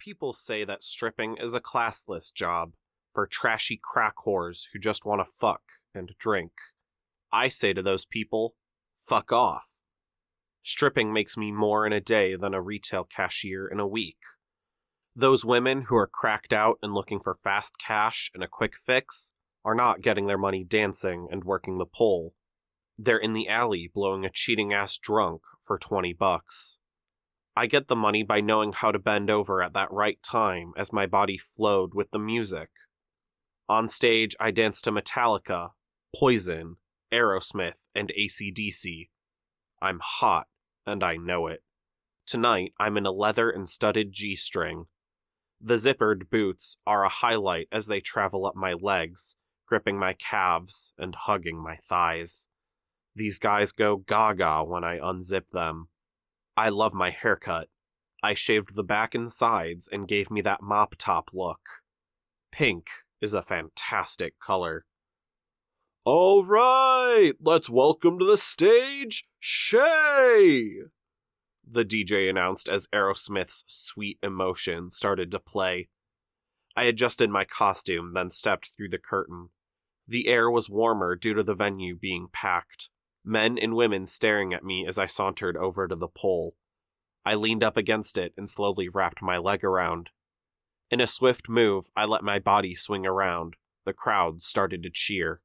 People say that stripping is a classless job for trashy crack whores who just want to fuck and drink. I say to those people, fuck off. Stripping makes me more in a day than a retail cashier in a week. Those women who are cracked out and looking for fast cash and a quick fix are not getting their money dancing and working the pole. They're in the alley blowing a cheating-ass drunk for $20. I get the money by knowing how to bend over at that right time as my body flowed with the music. On stage, I dance to Metallica, Poison, Aerosmith, and AC/DC. I'm hot, and I know it. Tonight, I'm in a leather and studded G-string. The zippered boots are a highlight as they travel up my legs, gripping my calves and hugging my thighs. These guys go gaga when I unzip them. I love my haircut. I shaved the back and sides and gave me that mop top look. Pink is a fantastic color. All right, let's welcome to the stage, Shay! The DJ announced as Aerosmith's Sweet Emotion started to play. I adjusted my costume, then stepped through the curtain. The air was warmer due to the venue being packed. Men and women staring at me as I sauntered over to the pole. I leaned up against it and slowly wrapped my leg around. In a swift move, I let my body swing around. The crowd started to cheer.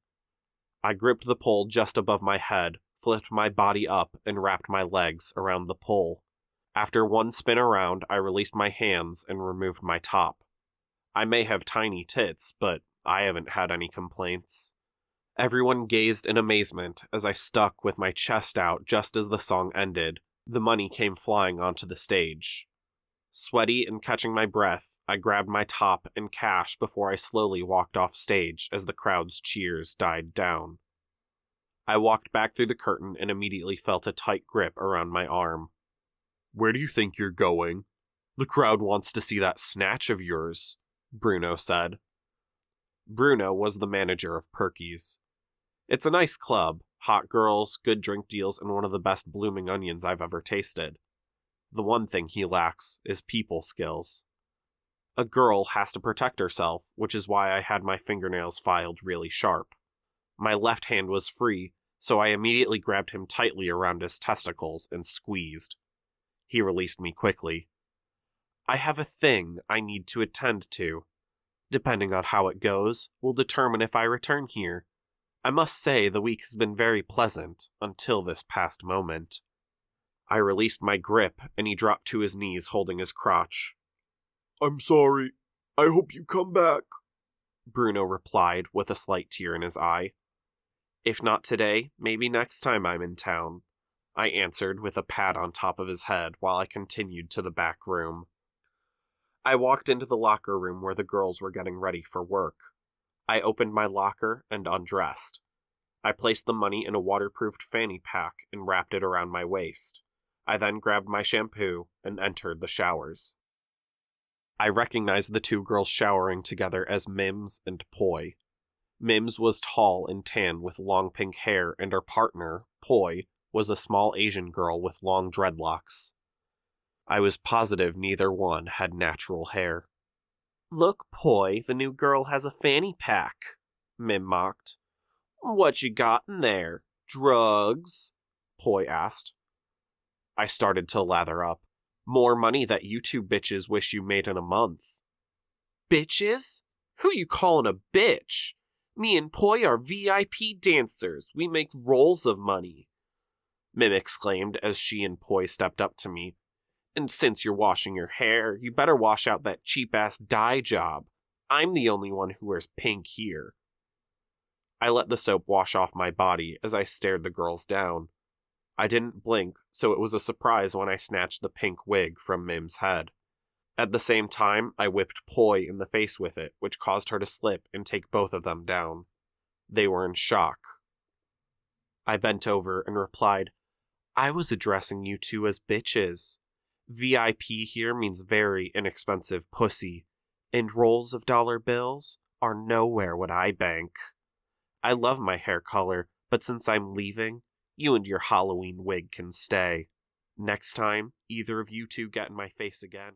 I gripped the pole just above my head, flipped my body up, and wrapped my legs around the pole. After one spin around, I released my hands and removed my top. I may have tiny tits, but I haven't had any complaints. Everyone gazed in amazement as I stuck with my chest out just as the song ended. The money came flying onto the stage. Sweaty and catching my breath, I grabbed my top and cash before I slowly walked off stage as the crowd's cheers died down. I walked back through the curtain and immediately felt a tight grip around my arm. Where do you think you're going? The crowd wants to see that snatch of yours, Bruno said. Bruno was the manager of Perky's. It's a nice club, hot girls, good drink deals, and one of the best blooming onions I've ever tasted. The one thing he lacks is people skills. A girl has to protect herself, which is why I had my fingernails filed really sharp. My left hand was free, so I immediately grabbed him tightly around his testicles and squeezed. He released me quickly. I have a thing I need to attend to. Depending on how it goes, will determine if I return here. I must say the week has been very pleasant, until this past moment. I released my grip, and he dropped to his knees holding his crotch. I'm sorry. I hope you come back, Bruno replied with a slight tear in his eye. If not today, maybe next time I'm in town, I answered with a pat on top of his head while I continued to the back room. I walked into the locker room where the girls were getting ready for work. I opened my locker and undressed. I placed the money in a waterproofed fanny pack and wrapped it around my waist. I then grabbed my shampoo and entered the showers. I recognized the two girls showering together as Mims and Poi. Mims was tall and tan with long pink hair, and her partner, Poi, was a small Asian girl with long dreadlocks. I was positive neither one had natural hair. Look, Poi, the new girl has a fanny pack, Mim mocked. What you got in there? Drugs? Poi asked. I started to lather up. More money that you two bitches wish you made in a month. Bitches? Who you callin' a bitch? Me and Poi are VIP dancers. We make rolls of money, Mim exclaimed as she and Poi stepped up to me. And since you're washing your hair, you better wash out that cheap-ass dye job. I'm the only one who wears pink here. I let the soap wash off my body as I stared the girls down. I didn't blink, so it was a surprise when I snatched the pink wig from Mim's head. At the same time, I whipped Poi in the face with it, which caused her to slip and take both of them down. They were in shock. I bent over and replied, I was addressing you two as bitches. VIP here means very inexpensive pussy, and rolls of dollar bills are nowhere what I bank. I love my hair color, but since I'm leaving, you and your Halloween wig can stay. Next time either of you two get in my face again,